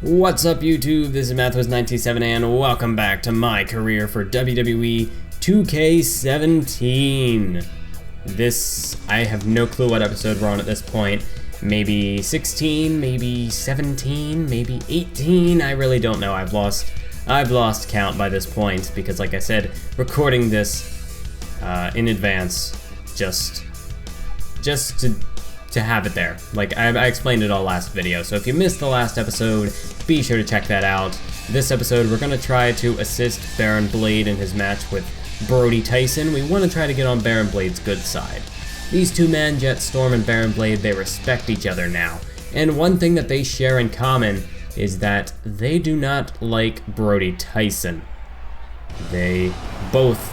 What's up YouTube, this is Mathos97 and welcome back to my career for WWE 2K17. I have no clue what episode we're on at this point. Maybe 16, maybe 17, maybe 18, I really don't know. I've lost count by this point because, like I said, recording this in advance just to have it there. Like, I explained it all last video, so if you missed the last episode, be sure to check that out. This episode, we're gonna try to assist Barron Blade in his match with Brody Tyson. We want to try to get on Barron Blade's good side. These two men, Jett Storm and Barron Blade, they respect each other now. And one thing that they share in common is that they do not like Brody Tyson. They both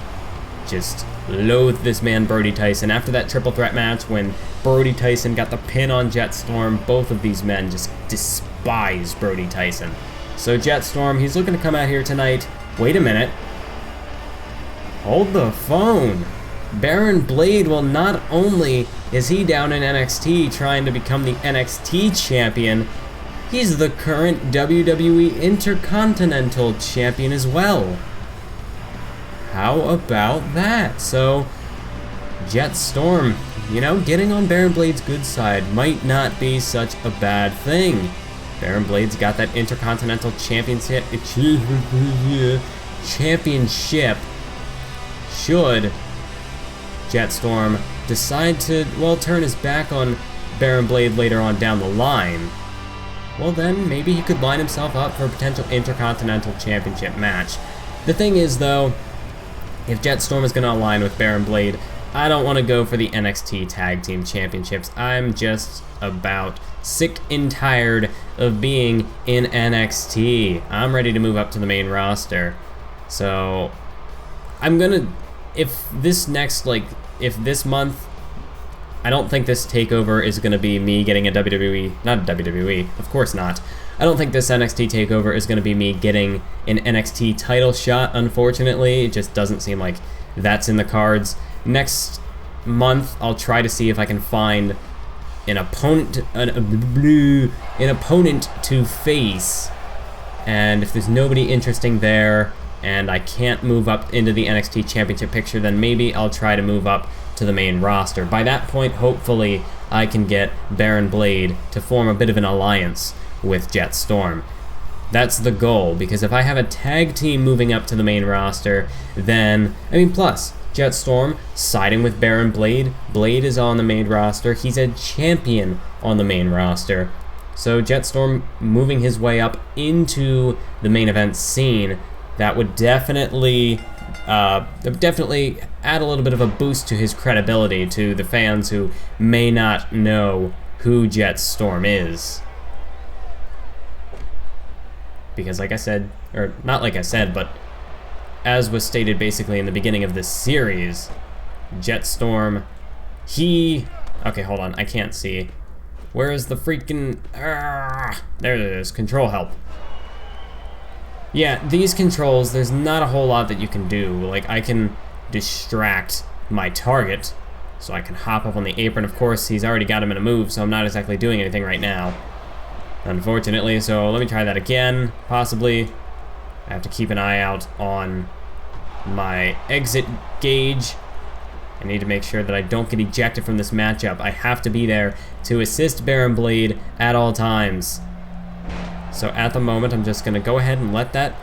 just loathe this man, Brody Tyson. After that triple threat match when Brody Tyson got the pin on Jett Storm, both of these men just despise Brody Tyson. So Jett Storm, he's looking to come out here tonight. Wait a minute. Hold the phone. Baron Blade, well, not only is he down in NXT trying to become the NXT champion, he's the current WWE Intercontinental champion as well. How about that? So, Jett Storm, you know, getting on Baron Blade's good side might not be such a bad thing. Baron Blade's got that Intercontinental Championship. Should Jett Storm decide to, well, turn his back on Baron Blade later on down the line, well then, maybe he could line himself up for a potential Intercontinental Championship match. The thing is, though, if Jett Storm is going to align with Baron Blade, I don't want to go for the NXT Tag Team Championships. I'm just about sick and tired of being in NXT. I'm ready to move up to the main roster. So, I'm gonna, if this month, I don't think this takeover is gonna be me getting a not a WWE, of course not. I don't think this NXT takeover is gonna be me getting an NXT title shot, unfortunately. It just doesn't seem like that's in the cards. Next month, I'll try to see if I can find an opponent to face, and if there's nobody interesting there, and I can't move up into the NXT Championship picture, then maybe I'll try to move up to the main roster. By that point, hopefully, I can get Baron Blade to form a bit of an alliance with Jett Storm. That's the goal, because if I have a tag team moving up to the main roster, then, plus, Jett Storm siding with Baron Blade. Blade is on the main roster. He's a champion on the main roster. So Jett Storm moving his way up into the main event scene, that would definitely add a little bit of a boost to his credibility to the fans who may not know who Jett Storm is. Because like I said, or not like I said, but as was stated basically in the beginning of this series, Jett Storm, okay, hold on, I can't see. Where is the freaking, there it is, control help. Yeah, these controls, there's not a whole lot that you can do. Like, I can distract my target, so I can hop up on the apron. Of course, he's already got him in a move, so I'm not exactly doing anything right now, unfortunately. So let me try that again, possibly. I have to keep an eye out on my exit gauge. I need to make sure that I don't get ejected from this matchup. I have to be there to assist Baron Blade at all times. So at the moment, I'm just going to go ahead and let that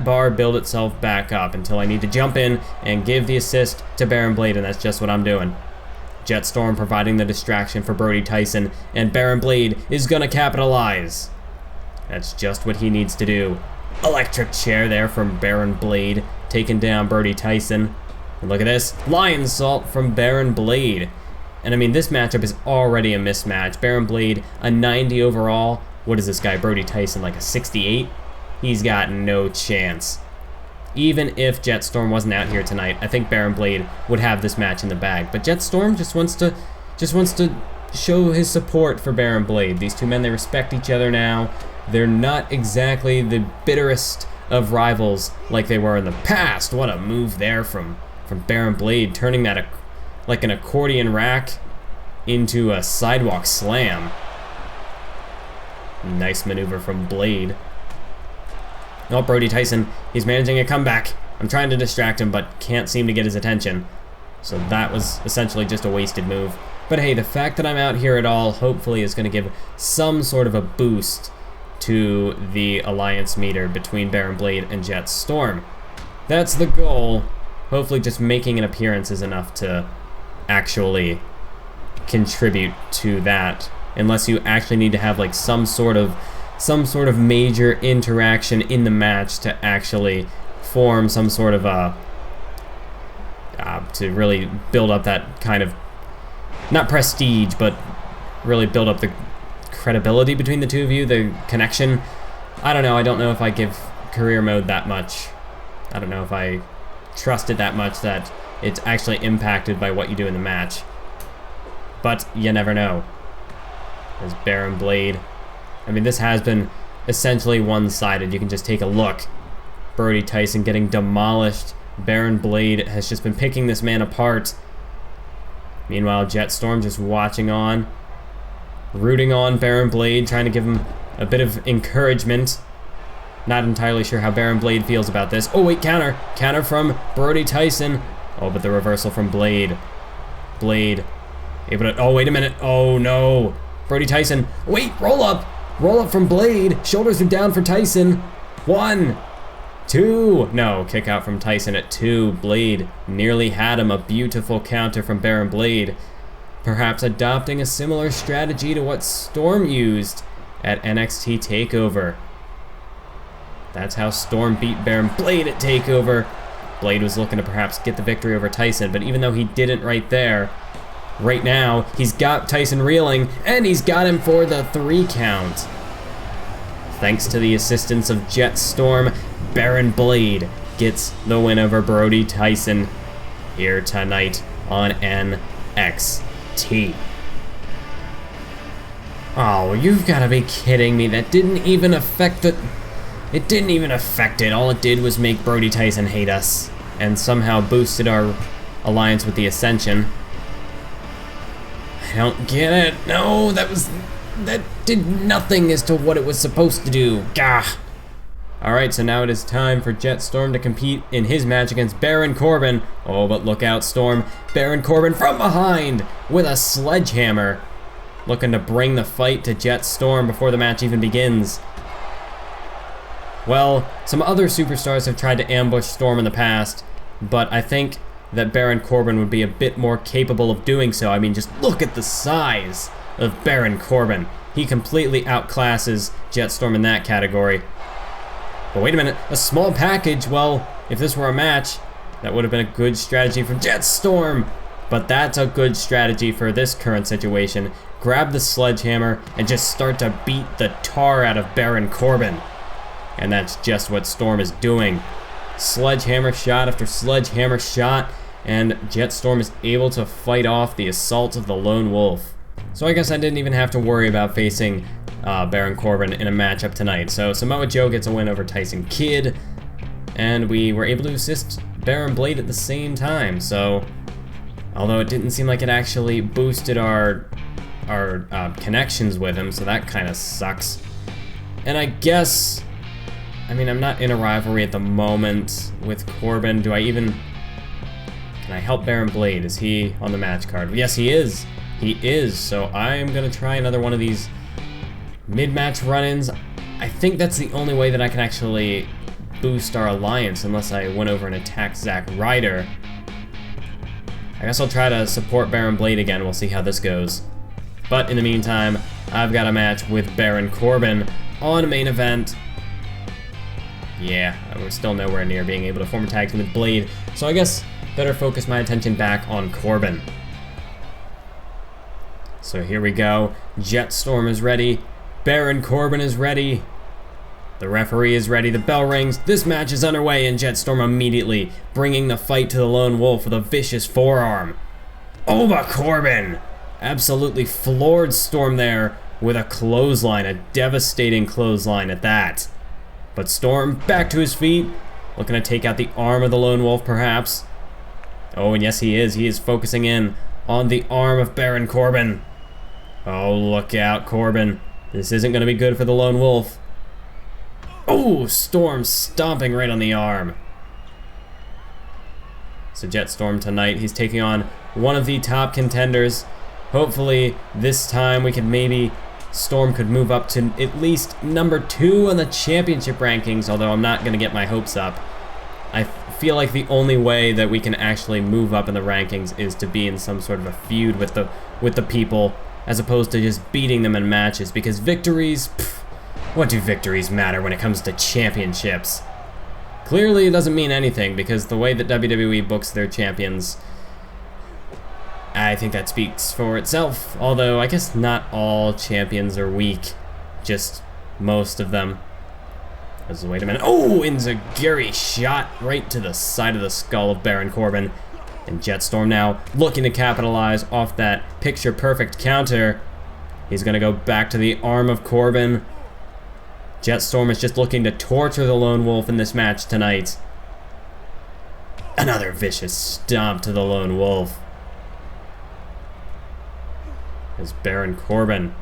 bar build itself back up until I need to jump in and give the assist to Baron Blade, and that's just what I'm doing. Jett Storm providing the distraction for Brody Tyson, and Baron Blade is going to capitalize. That's just what he needs to do. Electric chair there from Baron Blade, taking down Brody Tyson. And look at this, Lion Salt from Baron Blade. And this matchup is already a mismatch. Baron Blade, a 90 overall. What is this guy, Brody Tyson, like a 68? He's got no chance. Even if Jett Storm wasn't out here tonight, I think Baron Blade would have this match in the bag. But Jett Storm just wants to show his support for Baron Blade. These two men, they respect each other now. They're not exactly the bitterest of rivals like they were in the past. What a move there from Baron Blade, turning that like an accordion rack into a sidewalk slam. Nice maneuver from Blade. Oh, Brody Tyson, he's managing a comeback. I'm trying to distract him, but can't seem to get his attention. So that was essentially just a wasted move. But hey, the fact that I'm out here at all hopefully is going to give some sort of a boost to the alliance meter between Barron Blade and Jett Storm. That's the goal. Hopefully just making an appearance is enough to actually contribute to that. Unless you actually need to have like some sort of major interaction in the match to actually form some sort of a to really build up that kind of, not prestige, but really build up the credibility between the two of you, the connection. I don't know. I don't know if I give career mode that much. I don't know if I trust it that much that it's actually impacted by what you do in the match. But you never know. There's Barron Blade. I mean, this has been essentially one-sided. You can just take a look. Brody Tyson getting demolished. Barron Blade has just been picking this man apart. Meanwhile, Jett Storm just watching on, rooting on Barron Blade, trying to give him a bit of encouragement. Not entirely sure how Barron Blade feels about this. Oh wait, counter! Counter from Brody Tyson. Oh, but the reversal from Blade. Blade able to, oh wait a minute, oh no. Brody Tyson, wait, roll up! Roll up from Blade, shoulders are down for Tyson. 1, 2, no, kick out from Tyson at 2. Blade nearly had him. A beautiful counter from Barron Blade. Perhaps adopting a similar strategy to what Storm used at NXT TakeOver. That's how Storm beat Barron Blade at TakeOver. Blade was looking to perhaps get the victory over Tyson, but even though he didn't right there, right now, he's got Tyson reeling, and he's got him for the 3 count. Thanks to the assistance of Jett Storm, Barron Blade gets the win over Brody Tyson here tonight on NXT. Oh, you've got to be kidding me. That didn't even affect the... It didn't even affect it. All it did was make Brody Tyson hate us and somehow boosted our alliance with the Ascension. I don't get it. No, that did nothing as to what it was supposed to do. Gah. Alright, so now it is time for Jett Storm to compete in his match against Baron Corbin. Oh, but look out, Storm. Baron Corbin from behind with a sledgehammer. Looking to bring the fight to Jett Storm before the match even begins. Well, some other superstars have tried to ambush Storm in the past, but I think that Baron Corbin would be a bit more capable of doing so. I mean, just look at the size of Baron Corbin. He completely outclasses Jett Storm in that category. But wait a minute, a small package. Well, if this were a match, that would have been a good strategy for Jett Storm. But that's a good strategy for this current situation. Grab the sledgehammer and just start to beat the tar out of Baron Corbin. And that's just what Storm is doing. Sledgehammer shot after sledgehammer shot, and Jett Storm is able to fight off the assault of the Lone Wolf. So I guess I didn't even have to worry about facing Baron Corbin in a matchup tonight. So Samoa Joe gets a win over Tyson Kidd, and we were able to assist Barron Blade at the same time. So, although it didn't seem like it actually boosted our connections with him, so that kind of sucks. And I guess, I mean, I'm not in a rivalry at the moment with Corbin. Do I even... Can I help Baron Blade? Is he on the match card? Yes, he is. He is. So I'm going to try another one of these mid-match run-ins. I think that's the only way that I can actually boost our alliance, unless I went over and attacked Zack Ryder. I guess I'll try to support Baron Blade again. We'll see how this goes. But in the meantime, I've got a match with Baron Corbin on main event. Yeah, we're still nowhere near being able to form a tag team with Blade, so I guess better focus my attention back on Corbin. So here we go. Jett Storm is ready. Baron Corbin is ready. The referee is ready. The bell rings. This match is underway, and Jett Storm immediately bringing the fight to the Lone Wolf with a vicious forearm. Oh, but Corbin absolutely floored Storm there with a clothesline, a devastating clothesline at that. But Storm back to his feet, looking to take out the arm of the Lone Wolf perhaps. Oh, and yes he is. He is focusing in on the arm of Baron Corbin. Oh, look out, Corbin. This isn't going to be good for the Lone Wolf. Oh, Storm stomping right on the arm. So Jett Storm tonight, he's taking on one of the top contenders. Hopefully this time we can maybe, Storm could move up to at least number 2 on the championship rankings, although I'm not going to get my hopes up. I feel like the only way that we can actually move up in the rankings is to be in some sort of a feud with the people, as opposed to just beating them in matches, because victories, what do victories matter when it comes to championships? Clearly it doesn't mean anything, because the way that WWE books their champions, I think that speaks for itself. Although I guess not all champions are weak, just most of them. Wait a minute. Oh, Enziguri shot right to the side of the skull of Baron Corbin. And Jett Storm now looking to capitalize off that picture-perfect counter. He's going to go back to the arm of Corbin. Jett Storm is just looking to torture the Lone Wolf in this match tonight. Another vicious stomp to the Lone Wolf. As Baron Corbin,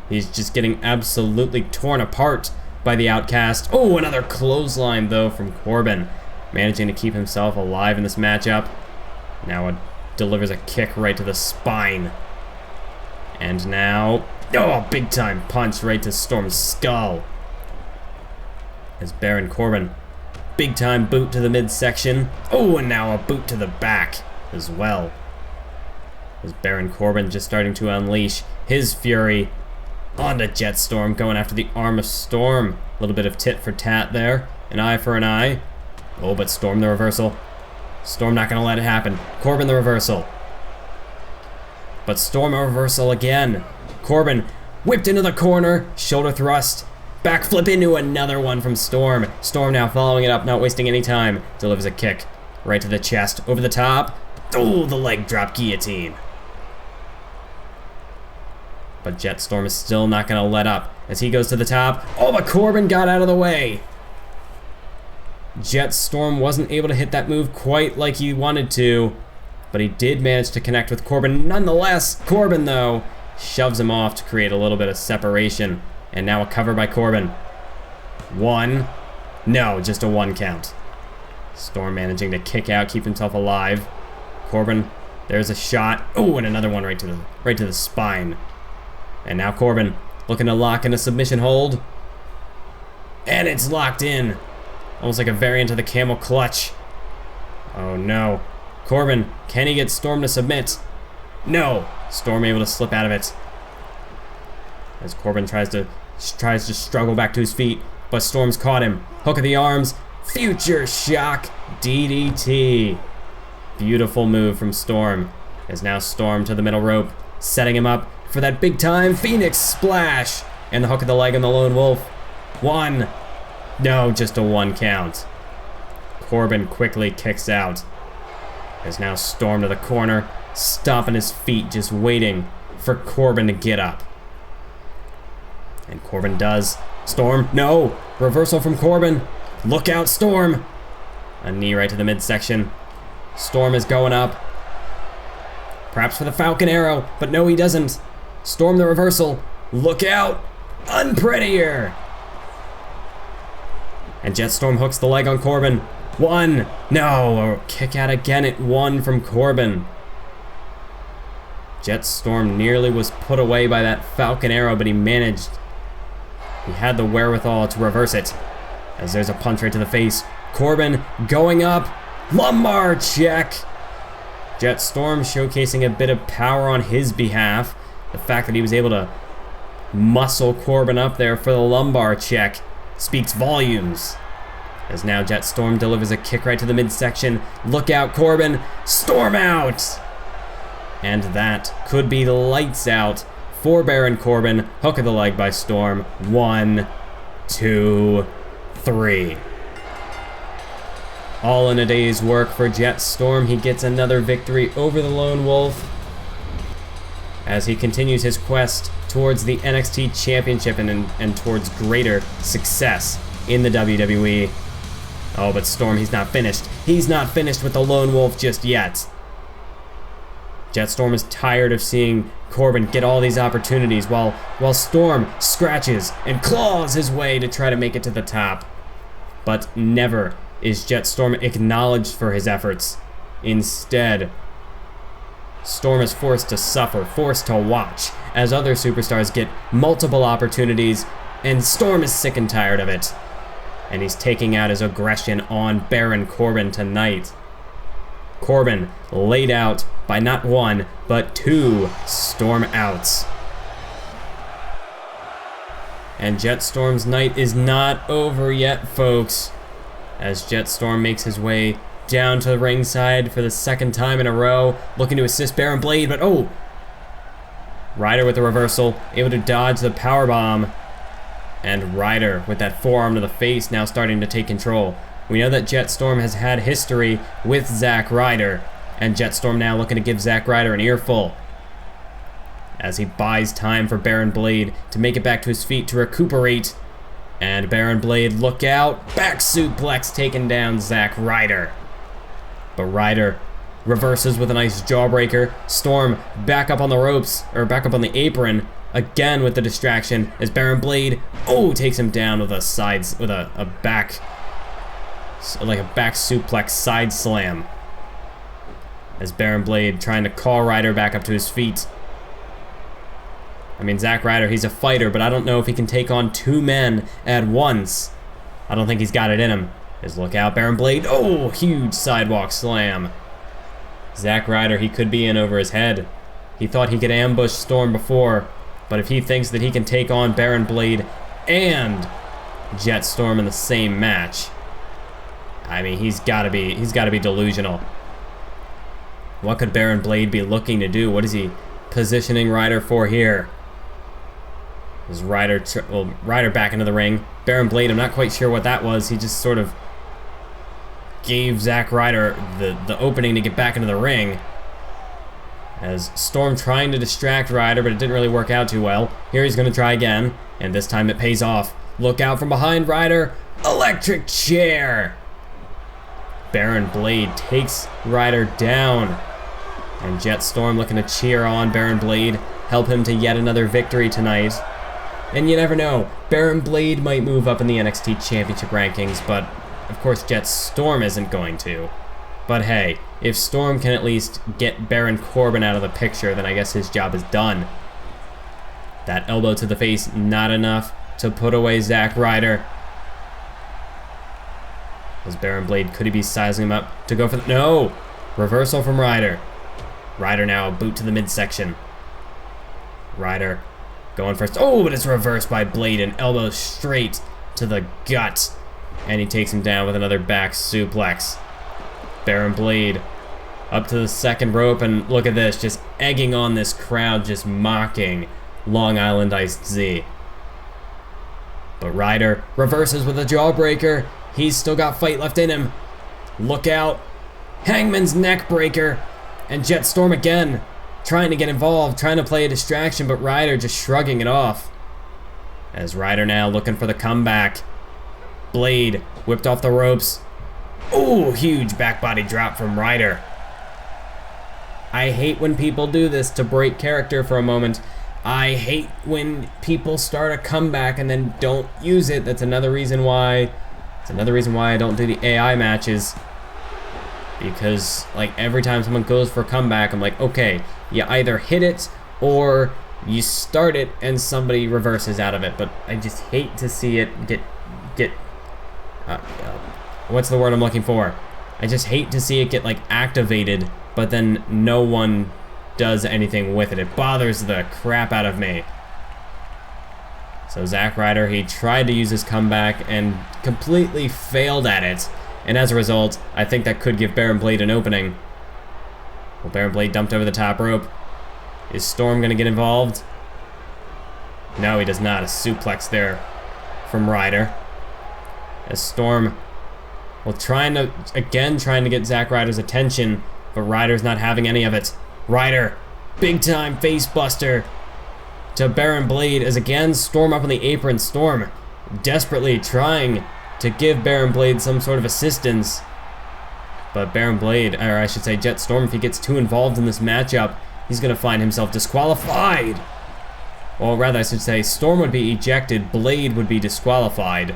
he's just getting absolutely torn apart by the Outcast. Oh, another clothesline though from Corbin, managing to keep himself alive in this matchup. Now it delivers a kick right to the spine. And now, oh, a big time punch right to Storm's skull. As Baron Corbin, big time boot to the midsection. Oh, and now a boot to the back as well. As Baron Corbin just starting to unleash his fury onto Jett Storm, going after the arm of Storm. A little bit of tit for tat there, an eye for an eye. Oh, but Storm the reversal. Storm not gonna let it happen. Corbin the reversal. But Storm a reversal again. Corbin whipped into the corner, shoulder thrust. Backflip into another one from Storm. Storm now following it up, not wasting any time. Delivers a kick right to the chest, over the top. Oh, the leg drop guillotine. But Jett Storm is still not going to let up as he goes to the top. Oh, but Corbin got out of the way. Jett Storm wasn't able to hit that move quite like he wanted to, but he did manage to connect with Corbin nonetheless. Corbin, though, shoves him off to create a little bit of separation. And now a cover by Corbin. 1. No, just a 1 count. Storm managing to kick out, keep himself alive. Corbin, there's a shot. Oh, and another one right to the spine. And now Corbin looking to lock in a submission hold. And it's locked in. Almost like a variant of the camel clutch. Oh no. Corbin, can he get Storm to submit? No. Storm able to slip out of it. As Corbin tries to struggle back to his feet, but Storm's caught him. Hook of the arms, future shock, DDT. Beautiful move from Storm. As now Storm to the middle rope, setting him up for that big time Phoenix splash. And the hook of the leg on the Lone Wolf. 1. No, just a 1 count. Corbin quickly kicks out. As now Storm to the corner, stomping his feet, just waiting for Corbin to get up. And Corbin does. Storm, no! Reversal from Corbin. Look out, Storm! A knee right to the midsection. Storm is going up. Perhaps for the Falcon Arrow, but no, he doesn't. Storm the reversal. Look out! Unprettier! And Jett Storm hooks the leg on Corbin. 1. No! A kick out again at 1 from Corbin. Jett Storm nearly was put away by that Falcon Arrow, but he managed. He had the wherewithal to reverse it. As there's a punch right to the face. Corbin going up. Lumbar check. Jett Storm showcasing a bit of power on his behalf. The fact that he was able to muscle Corbin up there for the lumbar check speaks volumes. As now Jett Storm delivers a kick right to the midsection. Look out, Corbin. Storm out. And that could be the lights out for Baron Corbin. Hook of the leg by Storm. 1, 2, 3. All in a day's work for Jett Storm. He gets another victory over the Lone Wolf as he continues his quest towards the NXT Championship and towards greater success in the WWE. Oh, but Storm, he's not finished. He's not finished with the Lone Wolf just yet. Jett Storm is tired of seeing Corbin get all these opportunities while Storm scratches and claws his way to try to make it to the top. But never is Jett Storm acknowledged for his efforts. Instead, Storm is forced to suffer, forced to watch, as other superstars get multiple opportunities, and Storm is sick and tired of it. And he's taking out his aggression on Baron Corbin tonight. Corbin laid out by not one, but 2 Storm outs. And Jett Storm's night is not over yet, folks, as Jett Storm makes his way down to the ringside for the 2nd time in a row, looking to assist Baron Blade, but oh! Ryder with the reversal, able to dodge the powerbomb, and Ryder with that forearm to the face now starting to take control. We know that Jett Storm has had history with Zack Ryder, and Jett Storm now looking to give Zack Ryder an earful as he buys time for Baron Blade to make it back to his feet to recuperate. And Baron Blade, look out, back suplex taking down Zack Ryder. But Ryder reverses with a nice jawbreaker. Storm back up on the ropes, or back up on the apron, again with the distraction as Baron Blade, takes him down with a back suplex side slam. As Baron Blade trying to call Ryder back up to his feet. I mean, Zack Ryder, he's a fighter, but I don't know if he can take on 2 men at once. I don't think he's got it in him. Look out, Baron Blade. Huge sidewalk slam. Zack Ryder, he could be in over his head. He thought he could ambush Storm before, but if he thinks that he can take on Baron Blade and Jett Storm in the same match, I mean, he's got to be delusional. What could Baron Blade be looking to do? What is he positioning Ryder for here? Is Ryder back into the ring. Baron Blade, I'm not quite sure what that was. He just sort of gave Zack Ryder the opening to get back into the ring. As Storm trying to distract Ryder, but it didn't really work out too well. Here he's going to try again, and this time it pays off. Look out from behind Ryder. Electric chair. Baron Blade takes Ryder down. And Jett Storm looking to cheer on Baron Blade, help him to yet another victory tonight. And you never know, Baron Blade might move up in the NXT Championship rankings, but of course Jett Storm isn't going to. But hey, if Storm can at least get Baron Corbin out of the picture, then I guess his job is done. That elbow to the face, not enough to put away Zack Ryder. As Baron Blade, could he be sizing him up to go for the... No! Reversal from Ryder. Ryder now a boot to the midsection. Ryder going first. But it's reversed by Blade and elbow straight to the gut. And he takes him down with another back suplex. Baron Blade up to the 2nd rope, and look at this, just egging on this crowd, just mocking Long Island Iced Z. But Ryder reverses with a jawbreaker. He's still got fight left in him. Look out. Hangman's neck breaker. And Jett Storm again, trying to get involved, trying to play a distraction, but Ryder just shrugging it off. As Ryder now looking for the comeback. Blade whipped off the ropes. Huge back body drop from Ryder. I hate when people do this to break character for a moment. I hate when people start a comeback and then don't use it. That's another reason why I don't do the AI matches. Because, like, every time someone goes for a comeback, I'm like, okay, you either hit it or you start it and somebody reverses out of it. But I just hate to see it get what's the word I'm looking for? I just hate to see it get, like, activated, but then no one does anything with it. It bothers the crap out of me. So Zack Ryder, he tried to use his comeback and completely failed at it. And as a result, I think that could give Baron Blade an opening. Well, Baron Blade dumped over the top rope. Is Storm going to get involved? No, he does not. A suplex there from Ryder. As Storm, well, trying to get Zack Ryder's attention, but Ryder's not having any of it. Ryder, big time face buster to Baron Blade as again Storm up on the apron. Storm desperately trying to give Baron Blade some sort of assistance. But Baron Blade, or I should say Jett Storm, if he gets too involved in this matchup, he's going to find himself disqualified. Or rather, I should say, Storm would be ejected, Blade would be disqualified.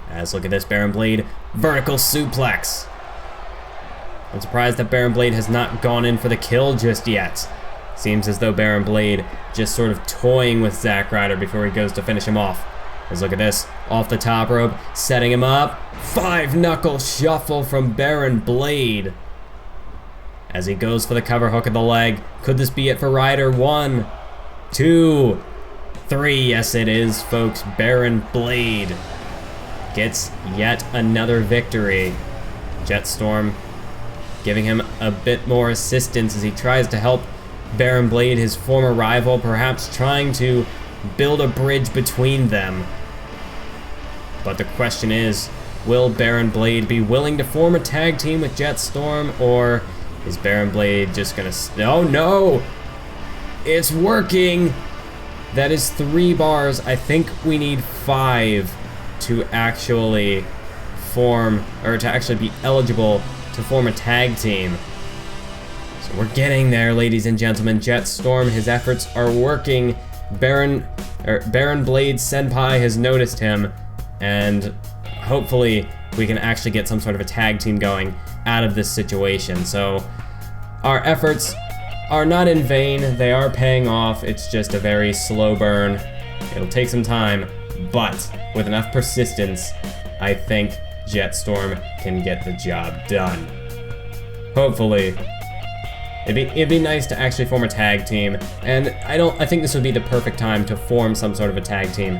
As look at this, Baron Blade, vertical suplex. I'm surprised that Baron Blade has not gone in for the kill just yet. Seems as though Baron Blade just sort of toying with Zack Ryder before he goes to finish him off. Let's look at this, off the top rope, setting him up. 5-knuckle shuffle from Baron Blade. As he goes for the cover hook of the leg. Could this be it for Ryder? 1, 2, 3. Yes, it is, folks. Baron Blade gets yet another victory. Jett Storm giving him a bit more assistance as he tries to help Baron Blade, his former rival, perhaps trying to build a bridge between them. But the question is, will Baron Blade be willing to form a tag team with Jett Storm, or is Baron Blade just gonna... Oh no! It's working! That is 3 bars. I think we need 5 to actually form, or to actually be eligible to form a tag team. So we're getting there, ladies and gentlemen. Jett Storm, his efforts are working. Baron Blade Senpai has noticed him, and hopefully we can actually get some sort of a tag team going out of this situation. So our efforts are not in vain. They are paying off. It's just a very slow burn. It'll take some time, but with enough persistence, I think Jett Storm can get the job done. Hopefully. It'd be nice to actually form a tag team, and I think this would be the perfect time to form some sort of a tag team.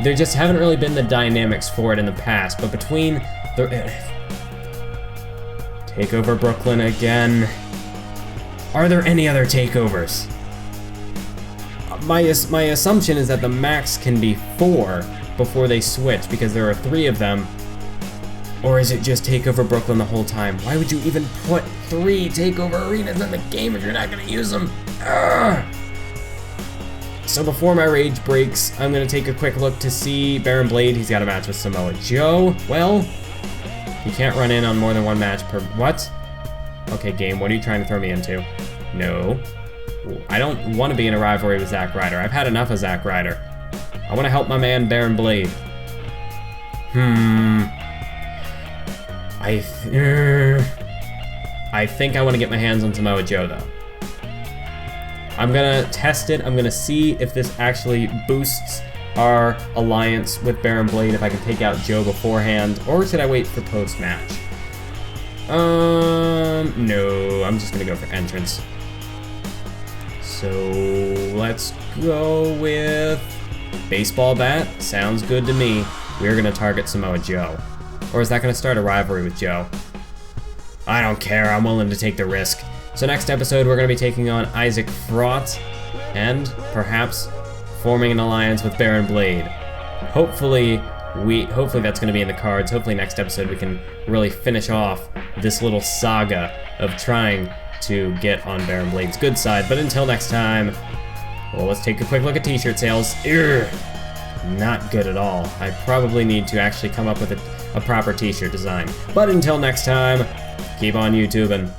There just haven't really been the dynamics for it in the past, but between the... Takeover Brooklyn again. Are there any other takeovers? My assumption is that the max can be 4 before they switch, because there are 3 of them. Or is it just Takeover Brooklyn the whole time? Why would you even put 3 Takeover Arenas in the game if you're not going to use them? Ugh. So before my rage breaks, I'm going to take a quick look to see Baron Blade. He's got a match with Samoa Joe. Well, you can't run in on more than 1 match per... What? Okay, game, what are you trying to throw me into? No. I don't want to be in a rivalry with Zack Ryder. I've had enough of Zack Ryder. I want to help my man Baron Blade. I think I want to get my hands on Samoa Joe, though. I'm gonna test it. I'm gonna see if this actually boosts our alliance with Baron Blade, if I can take out Joe beforehand, or should I wait for post-match? No, I'm just gonna go for entrance. So let's go with baseball bat. Sounds good to me. We're gonna target Samoa Joe. Or is that gonna start a rivalry with Joe? I don't care, I'm willing to take the risk. So next episode, we're gonna be taking on Isaac Fraught, and perhaps forming an alliance with Baron Blade. Hopefully that's gonna be in the cards. Hopefully next episode we can really finish off this little saga of trying to get on Baron Blade's good side. But until next time, well, let's take a quick look at t-shirt sales. Not good at all. I probably need to actually come up with a proper t-shirt design. But until next time, keep on YouTubing.